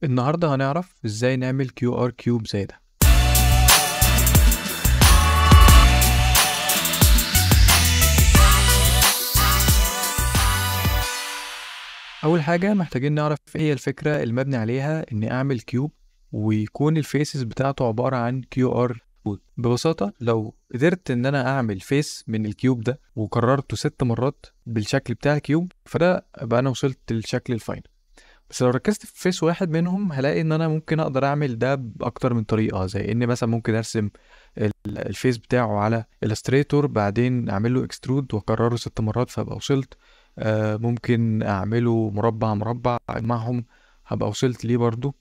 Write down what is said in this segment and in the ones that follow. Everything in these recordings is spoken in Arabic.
النهاردة هنعرف ازاي نعمل QR كيوب زي ده. أول حاجة محتاجين نعرف ايه هي الفكرة المبني عليها إني أعمل كيوب ويكون الفيسز بتاعته عبارة عن QR كود. ببساطة لو قدرت إن أنا أعمل فيس من الكيوب ده وكررته 6 مرات بالشكل بتاع الكيوب، فده أبقى أنا وصلت للشكل الفاينل. بس لو ركزت في فيس واحد منهم هلاقي ان انا ممكن اقدر اعمل ده باكتر من طريقه، زي اني مثلا ممكن ارسم الفيس بتاعه على الستريتور، بعدين اعمل له اكسترود واكرره 6 مرات فابقى وصلت. ممكن اعمله مربع مربع معهم هبقى وصلت ليه برضو.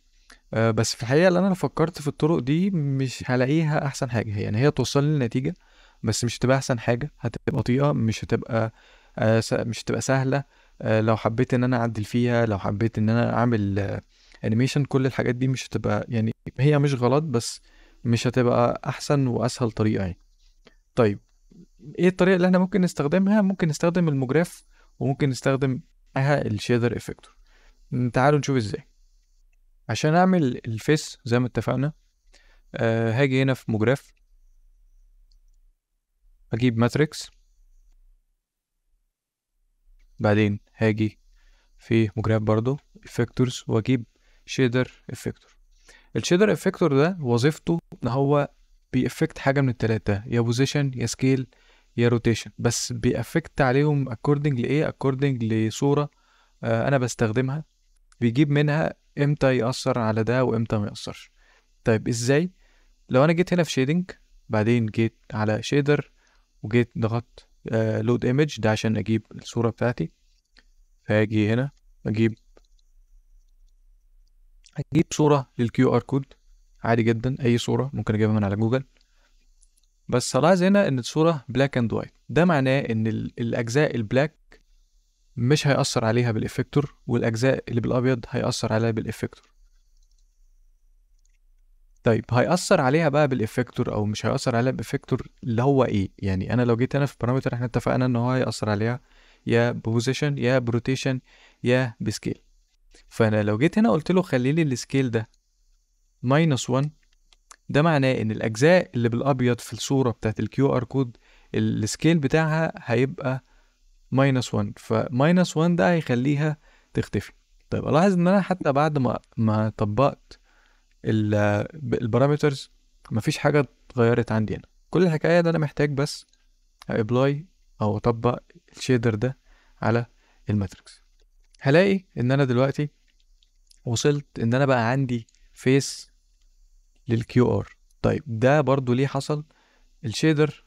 بس في الحقيقه اللي انا لو فكرت في الطرق دي مش هلاقيها احسن حاجه، يعني هي توصلني للنتيجه بس مش هتبقى احسن حاجه، هتبقى بطيئه، مش هتبقى سهله. لو حبيت ان انا اعدل فيها، لو حبيت ان انا اعمل انيميشن، كل الحاجات دي مش هتبقى، يعني هي مش غلط بس مش هتبقى احسن واسهل طريقة يعني. طيب ايه الطريقة اللي احنا ممكن نستخدمها؟ ممكن نستخدم المجراف وممكن نستخدم معاها الشيدر افكتور. تعالوا نشوف ازاي. عشان اعمل الفيس زي ما اتفقنا، هاجي هنا في مجراف، اجيب ماتريكس، بعدين هاجي في مجراف برضو افكتورز واجيب شيدر افكتور. الشيدر افكتور ده وظيفته ان هو بيأفكت حاجة من التلاتة، يا بوزيشن يا سكيل يا روتيشن، بس بيأفكت عليهم اكوردنج لايه؟ اكوردنج لصورة انا بستخدمها، بيجيب منها امتى يأثر على ده وامتى ما يأثرش. طيب ازاي؟ لو انا جيت هنا في شيدنج، بعدين جيت على شيدر وجيت ضغطت لود ايمج ده عشان اجيب الصورة بتاعتي، فاجي هنا اجيب صورة للكيو ار كود عادي جدا، اي صورة ممكن اجيبها من على جوجل. بس هلاحظ هنا ان الصورة بلاك اند وايت، ده معناه ان الاجزاء البلاك مش هيأثر عليها بالإفكتور، والاجزاء اللي بالابيض هيأثر عليها بالإفكتور. طيب هيأثر عليها بقى بالإفكتور او مش هيأثر عليها بالإفكتور اللي هو ايه؟ يعني انا لو جيت هنا في بارامتر، احنا اتفقنا ان هو هيأثر عليها يا بوزيشن يا بروتيشن يا بسكيل. فانا لو جيت هنا قلت له خلي لي السكيل ده -1، ده معناه ان الاجزاء اللي بالابيض في الصورة بتاعت الكيو ار كود السكيل بتاعها هيبقى -1، -1 ده هيخليها تختفي. طيب الاحظ ان انا حتى بعد ما طبقت البارامترز مفيش حاجة اتغيرت عندي هنا. كل الحكاية ده انا محتاج بس ابلاي او اطبق الشيدر ده على الماتريكس، هلاقي ان انا دلوقتي وصلت ان انا بقى عندي فيس للكيو ار. طيب ده برضو ليه حصل؟ الشيدر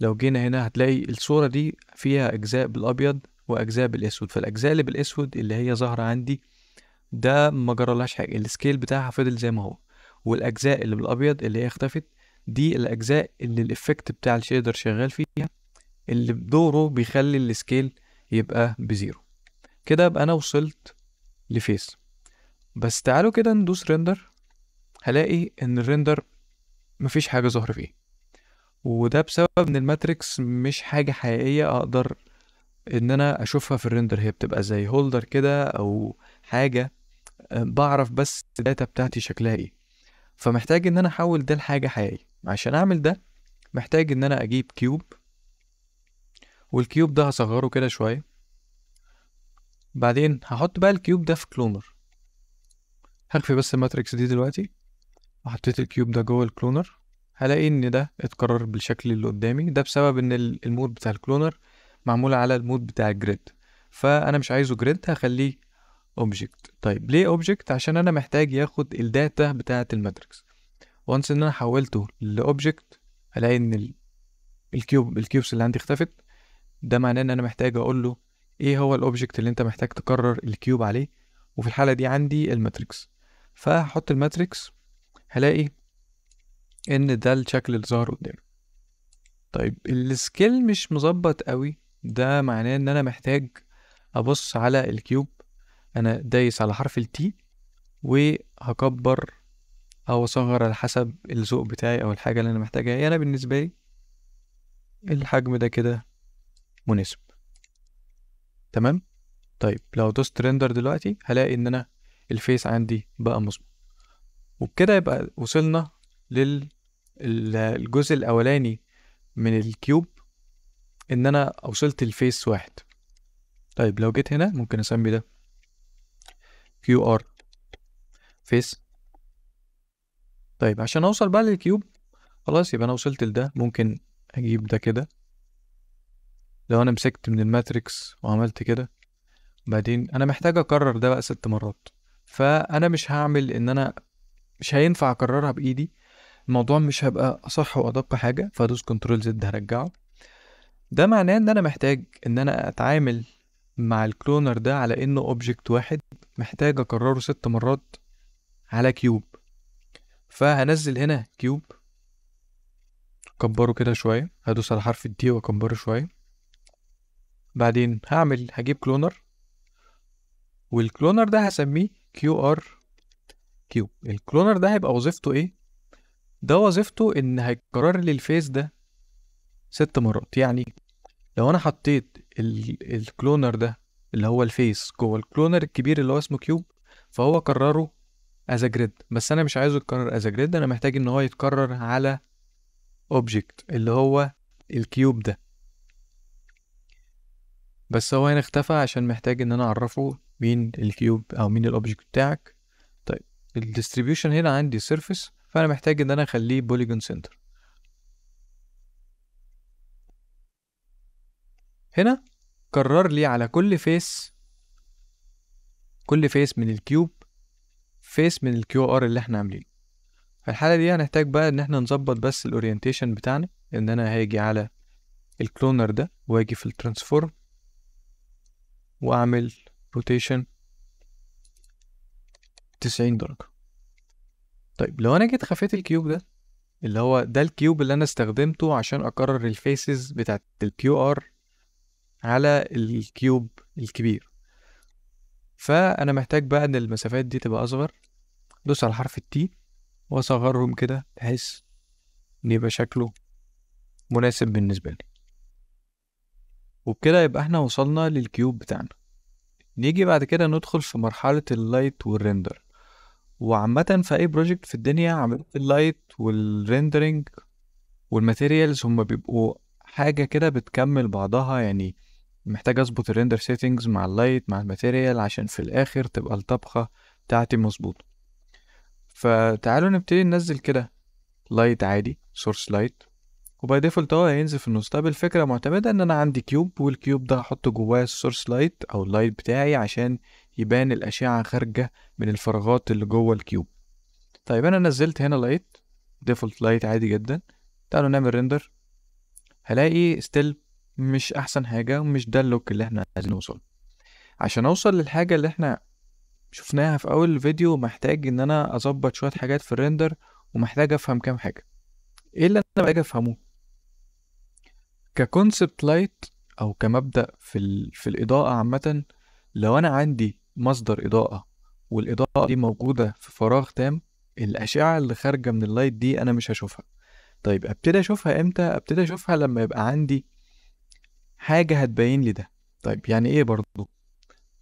لو جينا هنا هتلاقي الصورة دي فيها أجزاء بالأبيض وأجزاء بالأسود، فالأجزاء اللي بالأسود اللي هي ظاهرة عندي ده ما جرالهاش حاجة، السكيل بتاعها فضل زي ما هو، والأجزاء اللي بالأبيض اللي هي اختفت دي الأجزاء اللي الإفكت بتاع الشيدر شغال فيها، اللي بدوره بيخلي السكيل يبقى بزيرو. كده يبقى أنا وصلت لفيس. بس تعالوا كده ندوس ريندر، هلاقي إن الريندر مفيش حاجة ظاهرة فيه، وده بسبب ان الماتريكس مش حاجة حقيقية اقدر ان انا اشوفها في الريندر، هي بتبقى زي هولدر كده او حاجة بعرف بس الداتا بتاعتي شكلها ايه. فمحتاج ان انا احول ده لحاجة حقيقية. عشان اعمل ده محتاج ان انا اجيب كيوب، والكيوب ده هصغره كده شوية، بعدين هحط بقى الكيوب ده في كلونر. هخفي بس الماتريكس دي دلوقتي، وحطيت الكيوب ده جوه الكلونر، هلاقي ان ده اتكرر بالشكل اللي قدامي، ده بسبب ان المود بتاع الكلونر معمول على المود بتاع الجريد، فانا مش عايزه جريد، هخليه اوبجكت. طيب ليه اوبجكت؟ عشان انا محتاج ياخد الداتا بتاعه الماتريكس. وانس ان انا حولته لاوبجكت هلاقي ان الكيوبس اللي عندي اختفت، ده معناه ان انا محتاج اقول له ايه هو الاوبجكت اللي انت محتاج تكرر الكيوب عليه، وفي الحالة دي عندي الماتريكس، فهحط الماتريكس، هلاقي ان ده الشكل اللي ظهر قدامي. طيب السكيل مش مظبط قوي، ده معناه ان انا محتاج ابص على الكيوب، انا دايس على حرف التي وهكبر او اصغر على حسب الذوق بتاعي او الحاجة اللي انا محتاجها. يعني انا بالنسبة لي الحجم ده كده مناسب، تمام. طيب لو دوست ريندر دلوقتي هلاقي ان انا الفيس عندي بقى مظبوط. وبكده يبقى وصلنا للجزء الاولاني من الكيوب، ان انا وصلت الفيس واحد. طيب لو جيت هنا ممكن اسمي ده كيو ار فيس. طيب عشان اوصل بقى للكيوب، خلاص يبقى انا وصلت لده. ممكن اجيب ده كده، لو انا مسكت من الماتريكس وعملت كده، بعدين انا محتاج اكرر ده بقى 6 مرات. فانا مش هعمل ان انا مش هينفع اكررها بايدي، الموضوع مش هيبقى اصح وادق حاجه. فادوس كنترول زد هرجعه. ده معناه ان انا محتاج ان انا اتعامل مع الكلونر ده على انه اوبجكت واحد، محتاج اكرره 6 مرات على كيوب. فهنزل هنا كيوب، اكبره كده شويه، هدوس على حرف الدي واكبره شويه. بعدين هجيب كلونر، والكلونر ده هسميه كيو ار كيوب. الكلونر ده هيبقى وظيفته ايه؟ ده وظيفته ان هيكرر لي الفيس ده 6 مرات. يعني لو انا حطيت الكلونر ده اللي هو الفيس جوه الكلونر الكبير اللي هو اسمه كيوب، فهو كرره از جريد. بس انا مش عايزه يتكرر از جريد، انا محتاج ان هو يتكرر على اوبجكت اللي هو الكيوب ده. بس هو هنا اختفى عشان محتاج ان انا اعرفه مين الكيوب او مين الاوبجكت بتاعك. طيب الديستريبيوشن هنا عندي سيرفيس، فانا محتاج ان انا اخليه بوليجون سنتر. هنا كرر لي على كل فيس من الكيوب فيس من الكيو ار اللي احنا عاملينه. في الحالة دي هنحتاج بقى ان احنا نظبط بس الاورينتيشن بتاعنا، ان انا هاجي على الكلونر ده واجي في الترانسفورم واعمل روتيشن 90 درجة. طيب لو انا جيت خفيت الكيوب ده، اللي هو ده الكيوب اللي انا استخدمته عشان اكرر الفيسز بتاعت الكيو ار على الكيوب الكبير، فانا محتاج بقى ان المسافات دي تبقى اصغر. دوس على حرف التي واصغرهم كده بحيث ان يبقى شكله مناسب بالنسبة لي. وبكده يبقى احنا وصلنا للكيوب بتاعنا. نيجي بعد كده ندخل في مرحلة اللايت والريندر. وعامة في أي بروجكت في الدنيا، عملية اللايت والريندرينج والماتيريالز هما بيبقوا حاجة كده بتكمل بعضها. يعني محتاج أظبط الريندر سيتنجز مع اللايت مع الماتيريال عشان في الآخر تبقى الطبخة بتاعتي مظبوطة. فتعالوا نبتدي ننزل كده لايت عادي، سورس لايت، وباي ديفولت هو هينزل في النص. طب الفكرة معتمدة ان انا عندي كيوب، والكيوب ده هحط جواه السورس لايت او اللايت بتاعي عشان يبان الاشعة خارجة من الفراغات اللي جوه الكيوب. طيب انا نزلت هنا لايت، ديفولت لايت عادي جدا. تعالوا نعمل ريندر، هلاقي ستيل مش احسن حاجة ومش ده اللوك اللي احنا عايزين نوصل. عشان اوصل للحاجة اللي احنا شفناها في اول الفيديو، محتاج ان انا اظبط شوية حاجات في الريندر، ومحتاج افهم كام حاجة. ايه اللي انا محتاج افهمه ككونسبت لايت او كمبدأ في الإضاءة عامة؟ لو انا عندي مصدر إضاءة والإضاءة دي موجودة في فراغ تام، الأشعة اللي خارجة من اللايت دي انا مش هشوفها. طيب ابتدي اشوفها امتى؟ ابتدي اشوفها لما يبقى عندي حاجة هتبين لي ده. طيب يعني ايه برضو؟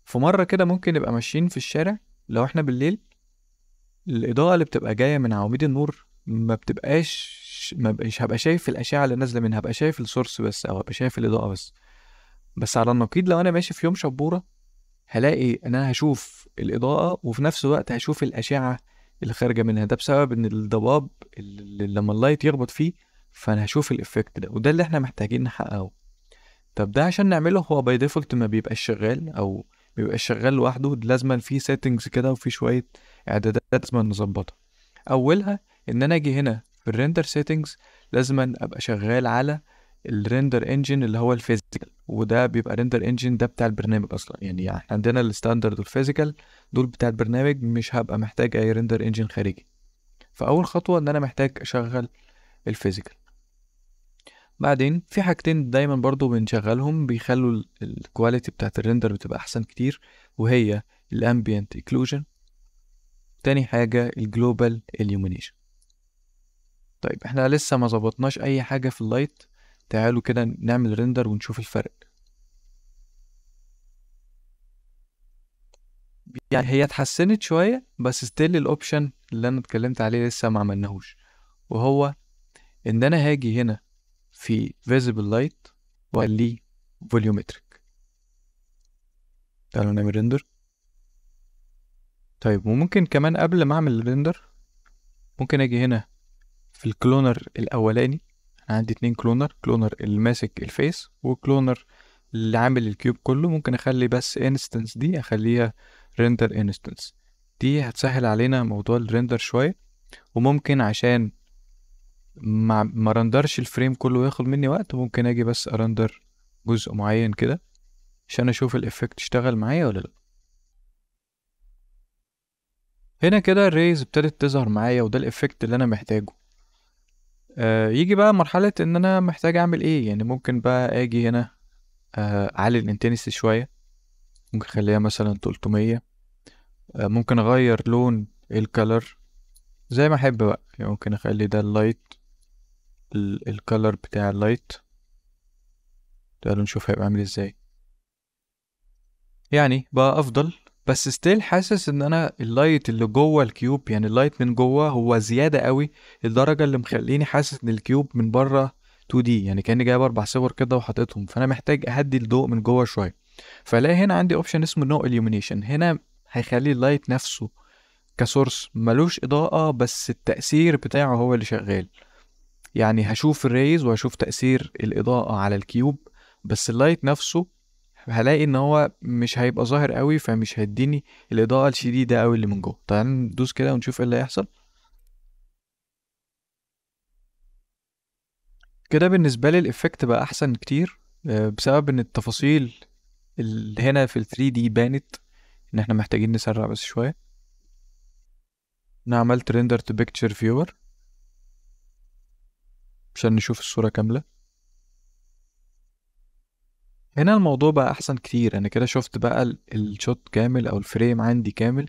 في مرة كده ممكن نبقى ماشيين في الشارع، لو احنا بالليل، الإضاءة اللي بتبقى جاية من عواميد النور ما بقاش هبقى شايف الأشعة اللي نازلة منها، هبقى شايف السورس بس أو هبقى شايف الإضاءة بس. بس على النقيض لو أنا ماشي في يوم شبورة، هلاقي إن أنا هشوف الإضاءة وفي نفس الوقت هشوف الأشعة اللي خارجة منها. ده بسبب إن الضباب اللي لما اللايت يخبط فيه، فأنا هشوف الإفكت ده، وده اللي إحنا محتاجين نحققه. طب ده عشان نعمله هو باي ديفولت ما بيبقاش شغال، أو بيبقى شغال لوحده. لازما في سيتنجز كده وفي شوية إعدادات لازم نظبطها. اولها ان انا اجي هنا في الريندر سيتنجز، لازما ابقى شغال على الريندر انجن اللي هو الفيزيكال. وده بيبقى ريندر انجن ده بتاع البرنامج اصلا. يعني احنا عندنا الستاندرد والفيزيكال دول بتاع البرنامج، مش هبقى محتاج اي ريندر انجن خارجي. فاول خطوة ان انا محتاج اشغل الفيزيكال. بعدين في حاجتين دايما برضو بنشغلهم بيخلوا الكواليتي بتاعت الريندر بتبقى احسن كتير، وهي الامبيانت اكلوجن، تاني حاجة الجلوبال illumination. طيب احنا لسه ما ظبطناش اي حاجة في اللايت، تعالوا كده نعمل ريندر ونشوف الفرق. يعني هي اتحسنت شوية، بس ستيل الاوبشن اللي انا اتكلمت عليه لسه ما عملناهوش، وهو ان انا هاجي هنا في visible light واخليه volumetric. تعالوا نعمل ريندر. طيب وممكن كمان قبل ما اعمل الريندر ممكن اجي هنا في الكلونر الاولاني. انا عندي 2 كلونر، كلونر اللي ماسك الفيس وكلونر اللي عامل الكيوب كله. ممكن اخلي بس انستنس دي اخليها ريندر انستنس. دي هتسهل علينا موضوع الريندر شوية. وممكن عشان ما رندرش الفريم كله وياخد مني وقت، ممكن اجي بس ارندر جزء معين كده عشان اشوف الافكت اشتغل معايا ولا لا. هنا كده الريز ابتدت تظهر معايا، وده الافكت اللي انا محتاجه. يجي بقى مرحلة ان انا محتاج اعمل ايه. يعني ممكن بقى اجي هنا اعلي الانتنسي شوية، ممكن اخليها مثلا 300. ممكن اغير لون الكالر زي ما احب بقى. يعني ممكن اخلي ده اللايت، الكالر بتاع اللايت. تعالوا نشوف هيبقى عامل ازاي. يعني بقى افضل، بس ستيل حاسس ان انا اللايت اللي جوه الكيوب، يعني اللايت من جوه هو زياده قوي، الدرجه اللي مخليني حاسس ان الكيوب من بره 2D، يعني كاني جايب 4 صور كده وحاططهم. فانا محتاج اهدي الضوء من جوه شويه. فلاقي هنا عندي اوبشن اسمه نو illumination. هنا هيخلي اللايت نفسه كسورس ملوش اضاءه، بس التاثير بتاعه هو اللي شغال. يعني هشوف الريز وهشوف تاثير الاضاءه على الكيوب، بس اللايت نفسه هلاقي ان هو مش هيبقى ظاهر قوي، فمش هيديني الاضاءه الشديده قوي اللي من جوه. تعال ندوس كده ونشوف ايه اللي هيحصل. كده بالنسبه لي الافكت بقى احسن كتير، بسبب ان التفاصيل اللي هنا في ال 3 دي بانت. ان احنا محتاجين نسرع بس شويه. انا عملت ريندر تو بيكتشر فيور عشان نشوف الصوره كامله. هنا الموضوع بقى احسن كتير. انا كده شفت بقى الشوت كامل او الفريم عندي كامل.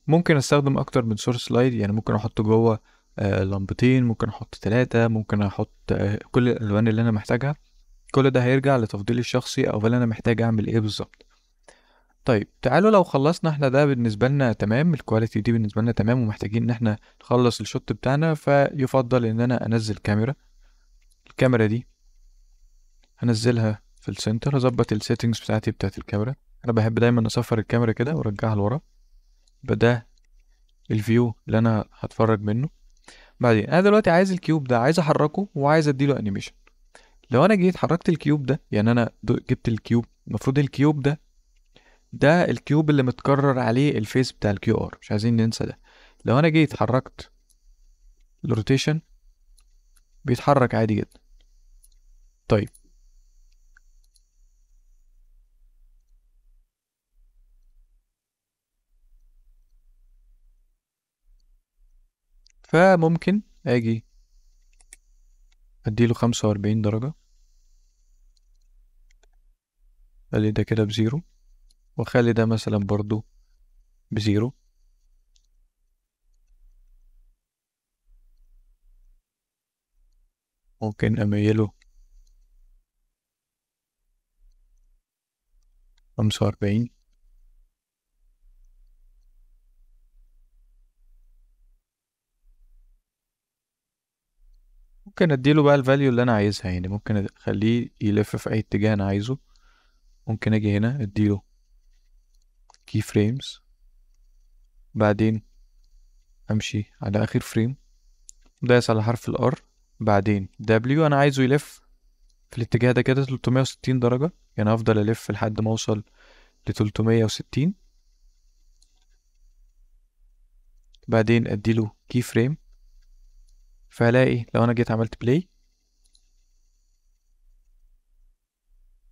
ممكن استخدم اكتر من سورس لايت. يعني ممكن احط جوه لمبتين، ممكن احط 3، ممكن احط كل الالوان اللي انا محتاجها. كل ده هيرجع لتفضيلي الشخصي او اللي انا محتاج اعمل ايه بالظبط. طيب تعالوا لو خلصنا احنا ده بالنسبة لنا تمام، الكواليتي دي بالنسبة لنا تمام، ومحتاجين ان احنا نخلص الشوت بتاعنا، فيفضل ان انا انزل كاميرا. الكاميرا دي هنزلها في السنتر، اظبط السيتنجز بتاعتي بتاعت الكاميرا. انا بحب دايما اصفر الكاميرا كده وارجعها لورا. يبقى ده الفيو اللي انا هتفرج منه. بعدين انا دلوقتي عايز الكيوب ده، عايز احركه وعايز اديله انيميشن. لو انا جيت حركت الكيوب ده، يعني انا جبت الكيوب، المفروض الكيوب ده الكيوب اللي متكرر عليه الفيس بتاع الكيو ار، مش عايزين ننسى ده. لو انا جيت حركت الروتيشن بيتحرك عادي جدا. طيب فممكن اجي اديله 45 درجة، اخلي ده كده بزيرو، واخلي ده مثلا برضو بزيرو. ممكن اميله 45. ممكن اديله بقى الفاليو اللي انا عايزها. يعني ممكن اخليه يلف في اي اتجاه انا عايزه. ممكن اجي هنا اديله كي فريمز، بعدين امشي على اخر فريم، دايس على حرف الار، بعدين دبليو انا عايزه يلف في الاتجاه ده كده 360 درجة. يعني افضل الف لحد ما اوصل ل 360. بعدين اديله كي فريم، فهلاقي لو انا جيت عملت بلاي.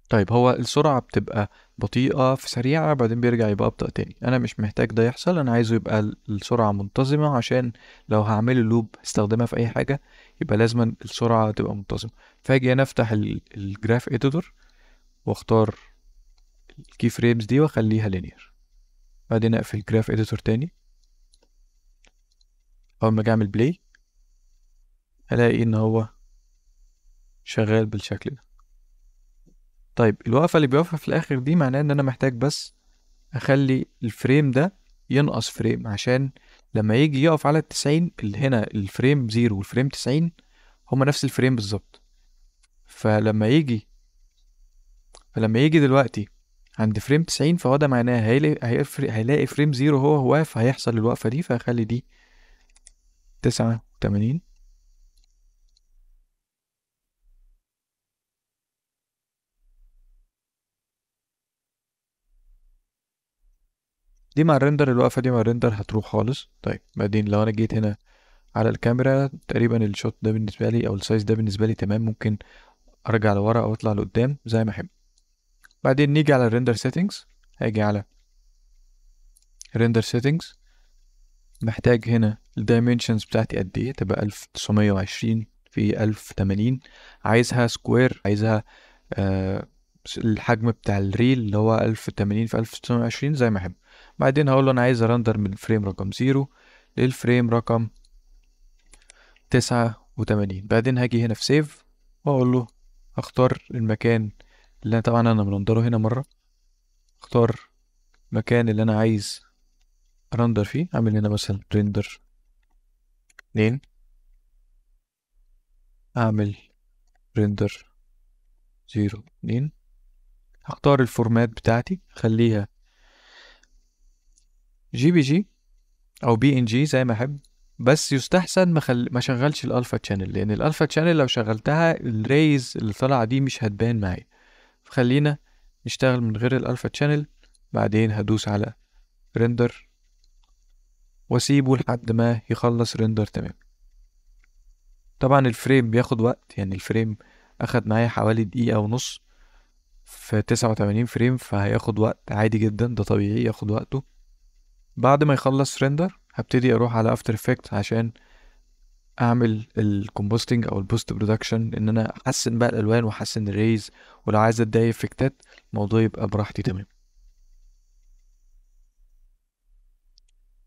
طيب هو السرعة بتبقى بطيئة في سريعة، بعدين بيرجع يبقى أبطأ تاني. أنا مش محتاج ده يحصل، أنا عايزه يبقى السرعة منتظمة، عشان لو هعمله لوب استخدمها في أي حاجة يبقى لازما السرعة تبقى منتظمة. فاجي أنا أفتح الجراف إديتور واختار الكي فريمز دي واخليها لينير. بعدين أقفل الجراف إديتور تاني. أول ما أجي أعمل بلاي هلاقي إن هو شغال بالشكل ده. طيب الوقفة اللي بيقفها في الآخر دي معناه إن أنا محتاج بس اخلي الفريم ده ينقص فريم، عشان لما يجي يقف على 90 اللي هنا الفريم 0 والفريم 90 هما نفس الفريم بالظبط. فلما يجي فلما يجي دلوقتي عند فريم 90، فهو ده معناه هيلاقي فريم 0 هو واقف، فهيحصل الوقفة دي، فهخلي دي 89. دي مع الريندر، الوقفة دي مع الريندر هتروح خالص. طيب بعدين لو انا جيت هنا على الكاميرا، تقريبا الشوت ده بالنسبة لي او السايز ده بالنسبة لي تمام، ممكن ارجع لورا او اطلع لقدام زي ما احب. بعدين نيجي على الريندر سيتنجز، هاجي على ريندر سيتنجز، محتاج هنا الدايمنشنز بتاعتي قد ايه، تبقى 1920 في 1080. عايزها سكوير، عايزها آه الحجم بتاع الريل اللي هو 1080 في 1920 زي ما احب. بعدين هقول له انا عايز ارندر من الفريم رقم 0 للفريم رقم 89. بعدين هاجي هنا في سيف واقول له اختار المكان اللي طبعا انا مرندره هنا مرة، اختار المكان اللي انا عايز ارندر فيه، اعمل هنا مثلا ريندر 2، اعمل ريندر 02. هختار الفورمات بتاعتي، خليها جي بي جي او بي ان جي زي ما احب، بس يستحسن ما شغلش الالفا تشانل، لان الالفا تشانل لو شغلتها الريز اللي طالعه دي مش هتبان معايا. فخلينا نشتغل من غير الالفا تشانل. بعدين هدوس على ريندر واسيبه لحد ما يخلص ريندر تمام. طبعا الفريم بياخد وقت، يعني الفريم اخد معايا حوالي دقيقة ونص في 89 فريم، فهياخد وقت عادي جدا، ده طبيعي ياخد وقته. بعد ما يخلص ريندر هبتدي اروح على افتر افكت عشان اعمل الكومبوستنج او البوست برودكشن، ان انا احسن بقى الالوان واحسن الريز، ولو عايز ادي افكتات الموضوع يبقى براحتي تمام.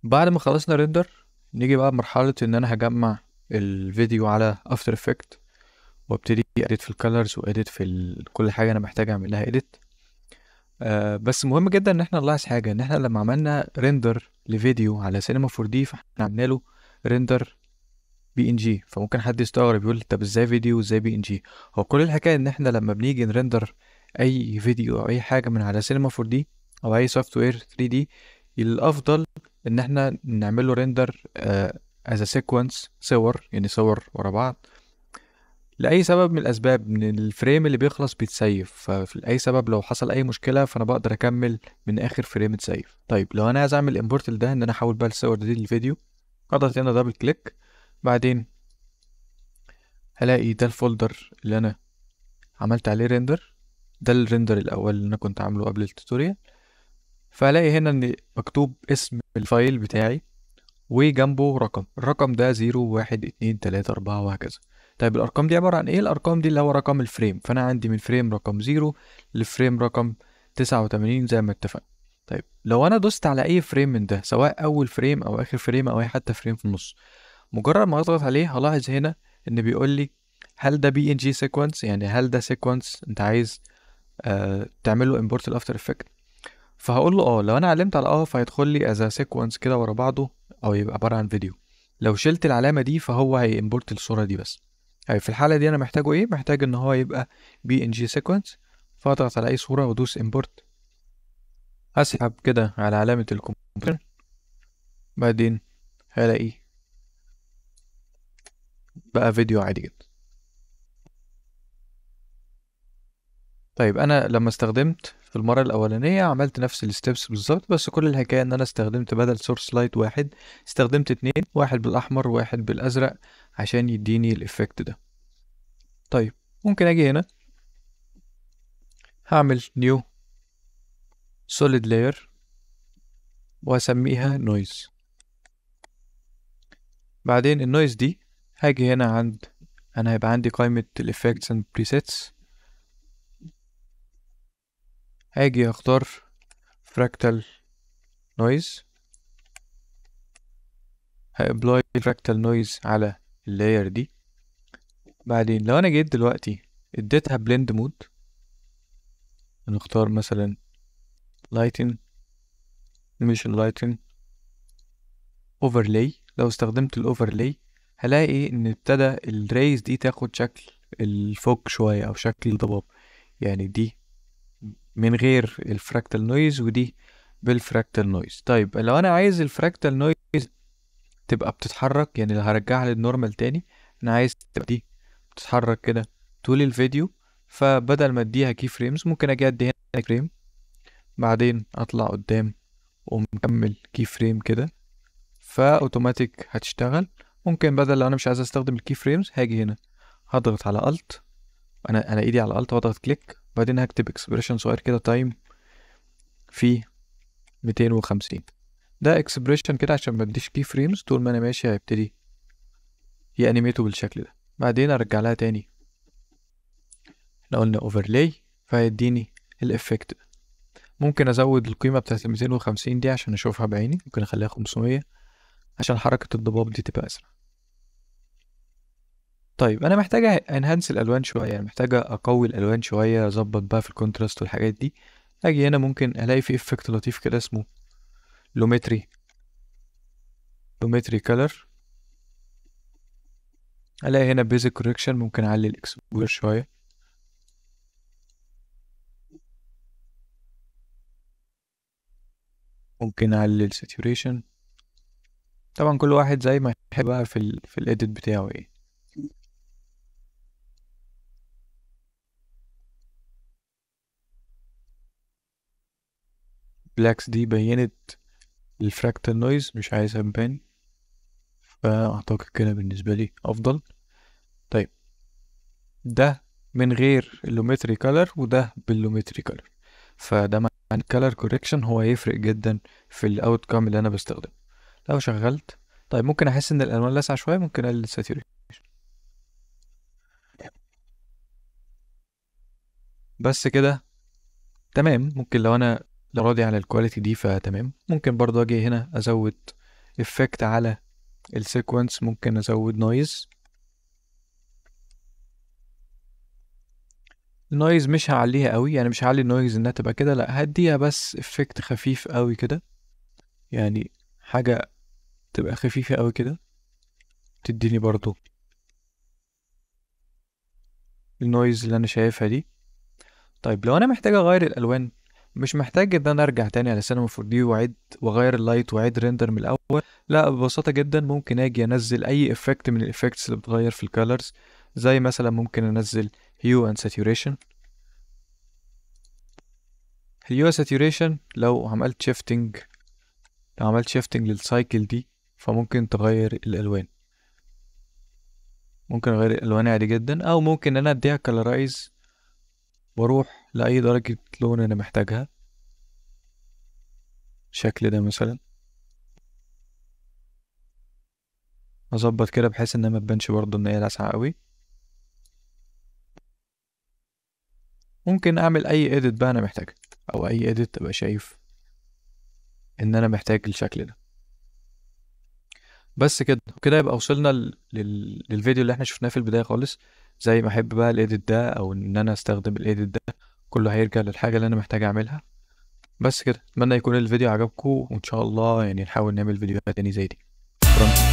بعد ما خلصنا ريندر نيجي بقى مرحلة ان انا هجمع الفيديو على افتر افكت، وابتدي اديت في الكالرز واديت في كل حاجة انا محتاج اعمل لها اديت. بس مهم جدا ان احنا نلاحظ حاجة، ان احنا لما عملنا ريندر لفيديو على سينما 4 دي فاحنا عملنا له ريندر بي ان جي. فممكن حد يستغرب يقول طب ازاي فيديو وازاي بي ان جي؟ هو كل الحكايه ان احنا لما بنيجي نرندر اي فيديو او اي حاجه من على سينما 4 دي او اي سوفت وير 3 دي، الافضل ان احنا نعمل له ريندر از سيكونس، صور يعني صور ورا بعض. لاي سبب من الاسباب ان الفريم اللي بيخلص بيتسيف، ففي اي سبب لو حصل اي مشكله فانا بقدر اكمل من اخر فريم اتسيف. طيب لو انا عايز اعمل امبورت لده، ان انا احول بقى الصور دي للفيديو، اضغط هنا دبل كليك، بعدين هلاقي ده الفولدر اللي انا عملت عليه ريندر، ده الريندر الاول اللي انا كنت عامله قبل التوتوريال. فهلاقي هنا ان مكتوب اسم الفايل بتاعي وجنبه رقم، الرقم ده 0 1 2 3 4 وهكذا. طيب الارقام دي عبارة عن ايه؟ الارقام دي اللي هو رقم الفريم، فانا عندي من فريم رقم 0 لفريم رقم 89 زي ما اتفقنا. طيب لو انا دوست على اي فريم من ده، سواء اول فريم او اخر فريم او اي حتى فريم في النص، مجرد ما اضغط عليه هلاحظ هنا ان بيقول لي هل ده بي ان جي سيكونس، يعني هل ده سيكونس انت عايز تعمل له امبورت الافتر افكت. فهقول له اه، لو انا علمت على فهيدخل لي از سيكونس كده ورا بعضه، او يبقى عباره عن فيديو. لو شلت العلامه دي فهو هيمبورت الصوره دي بس. يعني في الحاله دي انا محتاجه ايه؟ محتاج ان هو يبقى بي ان جي سيكونس. فاضغط على اي صوره وادوس امبورت، اسحب كده على علامه الكمبيوتر، بعدين هلاقي بقى فيديو عادي جدا. طيب انا لما استخدمت في المره الاولانيه عملت نفس الستبس بالظبط، بس كل الحكايه ان انا استخدمت بدل سورس لايت واحد استخدمت اتنين، واحد بالاحمر وواحد بالازرق عشان يديني الافكت ده. طيب ممكن اجي هنا هعمل نيو سوليد لاير واسميها نويز. بعدين النويز دي هاجي هنا انا هيبقى عندي قائمه الافكتس اند بريسيتس، هاجي اختار فراكتال نويز، هابلاي فراكتال نويز على اللاير دي. بعدين لو انا جيت دلوقتي اديتها بلند مود، نختار مثلا لايتن مش اللايتن اوفرلاي. لو استخدمت الاوفرلاي هلاقي ان ابتدى الريز دي تاخد شكل الفوق شوية او شكل الضباب، يعني دي من غير الفراكتال نويز ودي بالفراكتال نويز. طيب لو انا عايز الفراكتال نويز تبقى بتتحرك، يعني لو هرجعها للنورمال تاني، انا عايز تبقى دي بتتحرك كده طول الفيديو، فبدل ما اديها كي فريمز ممكن اجي ادي هنا فريم، بعدين اطلع قدام ومكمل كي فريم كده، فاوتوماتيك هتشتغل. ممكن بدل لو انا مش عايز استخدم الكي فريمز هاجي هنا هضغط على الت، انا ايدي على الت واضغط كليك، بعدين هكتب اكسبريشن صغير كده تايم في 250. ده اكسبريشن كده عشان ما اديش كي فريمز، طول ما انا ماشي هيبتدي يانيميته بالشكل ده. بعدين ارجع لها تاني، احنا قلنا اوفرلاي فهيديني الافكت ده. ممكن ازود القيمه بتاعت 250 دي عشان اشوفها بعيني، ممكن اخليها 500 عشان حركه الضباب دي تبقى اسرع. طيب انا محتاجه انهانس الالوان شويه، يعني محتاجه اقوي الالوان شويه، اظبط بقى في الكونتراست والحاجات دي. اجي هنا ممكن الاقي في افكت لطيف كده اسمه لومتري كلر. الاقي هنا بيزك كوركشن، ممكن اعلي الاكسبوجر شويه، ممكن اعلي الساتوريشن. طبعا كل واحد زي ما يحب بقى في الايديت بتاعه ايه. بلاكس دي بينت الفراكتال نويز، مش عايزها تبان، فاعتقد كده بالنسبه لي افضل. طيب ده من غير اللومتري كلر وده باللومتري كلر، فده معنى الكلر كوريكشن هو يفرق جدا في الاوت كام اللي انا بستخدمه. لو شغلت، طيب ممكن احس ان الالوان لاسعه شويه، ممكن اقلل الساتوريشن. بس كده تمام. ممكن لو انا لو راضي على الكواليتي دي فتمام. ممكن برضو اجي هنا ازود افكت على السيكونس، ممكن ازود نويز. النويز مش هعليها قوي، يعني مش هعلي النويز انها تبقى كده، لا هديها بس افكت خفيف قوي كده، يعني حاجة تبقى خفيفة قوي كده تديني برضو النويز اللي انا شايفها دي. طيب لو انا محتاج اغير الالوان، مش محتاج ان انا ارجع تاني على سينما 4 دي واعيد واغير اللايت واعيد ريندر من الاول، لا ببساطة جدا ممكن اجي انزل اي افكت من الافكتس اللي بتغير في الكالرز. زي مثلا ممكن انزل هيو اند ساتوريشن. هيو ساتوريشن لو عملت شيفتنج للسايكل دي فممكن تغير الالوان، ممكن اغير الالوان عادي جدا، او ممكن انا اديها كالرايز واروح لاي درجة لون انا محتاجها، الشكل ده مثلا، اظبط كده بحيث انها ما تبانش برضه ان هي لاسعة قوي. ممكن اعمل اي اديت بقى انا محتاجها، او اي اديت ابقى شايف ان انا محتاج الشكل ده. بس كده كده يبقى وصلنا للفيديو اللي احنا شفناه في البداية خالص. زي ما احب بقى الايديت ده او ان انا استخدم الايديت ده، كله هيرجع للحاجة اللي انا محتاج اعملها. بس كده اتمنى يكون الفيديو عجبكم، وان شاء الله يعني نحاول نعمل فيديوهات تاني زي دي. شكرا.